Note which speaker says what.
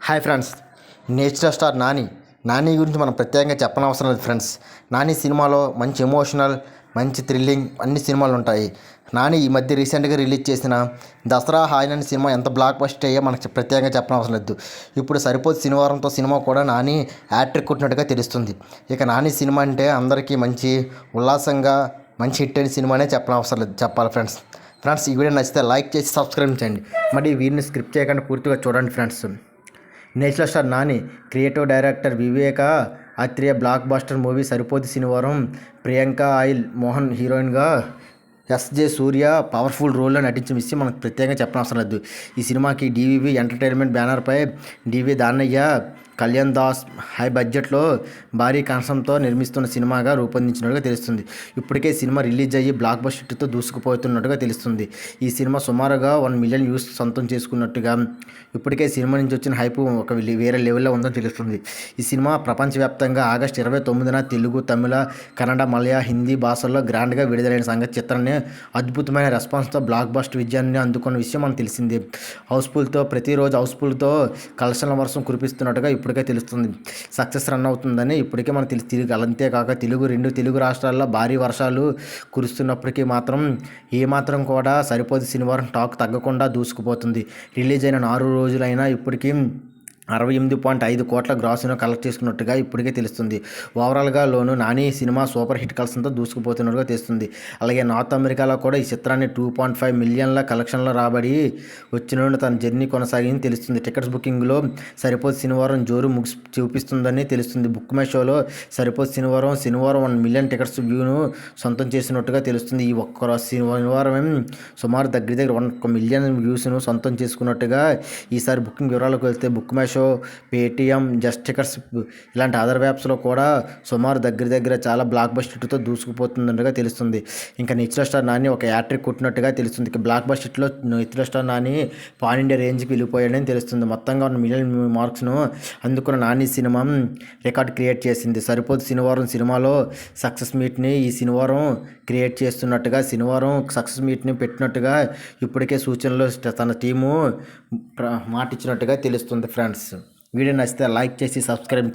Speaker 1: Hi friends, natural star Nani గురించి మనం ప్రత్యేకంగా చెప్పనవసరం లేదు ఫ్రెండ్స్. నాని సినిమాలో మంచి ఎమోషనల్, మంచి థ్రిల్లింగ్ అన్ని సినిమాలు ఉంటాయి. నాని ఈ మధ్య రీసెంట్గా రిలీజ్ చేసిన దసరా హాయ్ అనే సినిమా ఎంత బ్లాక్ బస్టర్ అయ్యో మనకు ప్రత్యేకంగా చెప్పనవసరం లేదు. ఇప్పుడు సరిపోదు శనివారంతో సినిమా కూడా నాని హ్యాట్రిక్ కొట్టినట్టుగా తెలుస్తుంది. ఇక నాని సినిమా అంటే అందరికీ మంచి ఉల్లాసంగా మంచి హిట్ అయిన సినిమానే చెప్పనవసరం లేదు చెప్పాలి ఫ్రెండ్స్. ఈ వీడియో నచ్చితే లైక్ చేసి సబ్స్క్రైబ్ చేయండి. మరి వీరిని స్క్రిప్ట్ చేయకుండా పూర్తిగా చూడండి friends. Natural star Nani, creative director Vivek Athreya blockbuster movie Saripodhaa Sanivaaram. Priyanka oil Mohan హీరోయిన్గా, ఎస్జే సూర్య పవర్ఫుల్ రోల్లో నటించిన విషయం మనకు ప్రత్యేకంగా చెప్పనవసరం లేదు. ఈ సినిమాకి డివివి ఎంటర్టైన్మెంట్ బ్యానర్పై డివి దానయ్య, కళ్యాణ్ దాస్ హై బడ్జెట్లో భారీ కనసంతో నిర్మిస్తున్న సినిమాగా రూపొందించినట్టుగా తెలుస్తుంది. ఇప్పటికే సినిమా రిలీజ్ అయ్యి బ్లాక్ బస్టర్తో దూసుకుపోతున్నట్టుగా తెలుస్తుంది. ఈ సినిమా సుమారుగా 1 మిలియన్ వ్యూస్ సొంతం చేసుకున్నట్టుగా, ఇప్పటికే సినిమా నుంచి వచ్చిన హైప్ ఒక వేరే లెవెల్లో ఉందని తెలుస్తుంది. ఈ సినిమా ప్రపంచవ్యాప్తంగా ఆగస్టు 29న తెలుగు, తమిళ, కన్నడ, మలయాళ, హిందీ భాషల్లో గ్రాండ్గా విడుదలైన సంగతి చిత్రాన్ని అద్భుతమైన రెస్పాన్స్తో బ్లాక్ బస్టర్ విజయాన్ని అందుకున్న విషయం మనకు తెలిసింది. ప్రతిరోజు హౌస్ఫుల్తో కలెక్షన్ల వర్షం కురిపిస్తున్నట్టుగా ఇప్పటికే తెలుస్తుంది. సక్సెస్ రన్ అవుతుందని ఇప్పటికే మనకు తెలుగు. అంతేకాక రెండు తెలుగు రాష్ట్రాల్లో భారీ వర్షాలు కురుస్తున్నప్పటికీ మాత్రం ఏమాత్రం కూడా సరిపోదు శనివారం టాక్ తగ్గకుండా దూసుకుపోతుంది. రిలీజ్ అయిన 4 రోజులైనా ఇప్పటికీ 68.5 కోట్ల గ్రాసును కలెక్ట్ చేసుకున్నట్టుగా ఇప్పటికే తెలుస్తుంది. ఓవరాల్గా నాని సినిమా సూపర్ హిట్ కలెక్షన్తో దూసుకుపోతున్నట్టుగా తెలుస్తుంది. అలాగే నార్త్ అమెరికాలో కూడా ఈ చిత్రాన్ని 2.5 మిలియన్ల కలెక్షన్ల రాబడి వచ్చిన తన జర్నీ కొనసాగిందని తెలుస్తుంది. టికెట్స్ బుకింగ్లో సరిపోదు శనివారం జోరు చూపిస్తుందని తెలుస్తుంది. బుక్ మై షోలో సరిపోదు శనివారం 1 మిలియన్ టికెట్స్ వ్యూను సొంతం చేసినట్టుగా తెలుస్తుంది. ఈ ఒక్క శనివారం సుమారు దగ్గర 1 మిలియన్ వ్యూస్ను సొంతం చేసుకున్నట్టుగా. ఈసారి బుకింగ్ వివరాలకు వెళ్తే book my show, Paytm, just tickets ఇలాంటి అదర్ యాప్స్లో కూడా సుమారు దగ్గర చాలా బ్లాక్ బస్టర్తో దూసుకుపోతున్నట్టుగా తెలుస్తుంది. ఇంకా నేచురల్ స్టార్ నాని ఒక హ్యాట్రిక్ కొట్టినట్టుగా తెలుస్తుంది. ఇక బ్లాక్ బస్టర్లో natural star Nani pan India రేంజ్కి వెళ్ళిపోయాడని తెలుస్తుంది. మొత్తంగా 1 మిలియన్ మార్క్స్ను అందుకున్న నాని సినిమా రికార్డ్ క్రియేట్ చేసింది. సరిపోదు శనివారం సినిమాలో సక్సెస్ మీట్ని ఈ శనివారం క్రియేట్ చేస్తున్నట్టుగా, శనివారం సక్సెస్ మీట్ని పెట్టినట్టుగా ఇప్పటికే సూచనలు తన టీము మాట ఇచ్చినట్టుగా తెలుస్తుంది ఫ్రెండ్స్. వీడియో నచ్చితే లైక్ చేసి సబ్స్క్రైబ్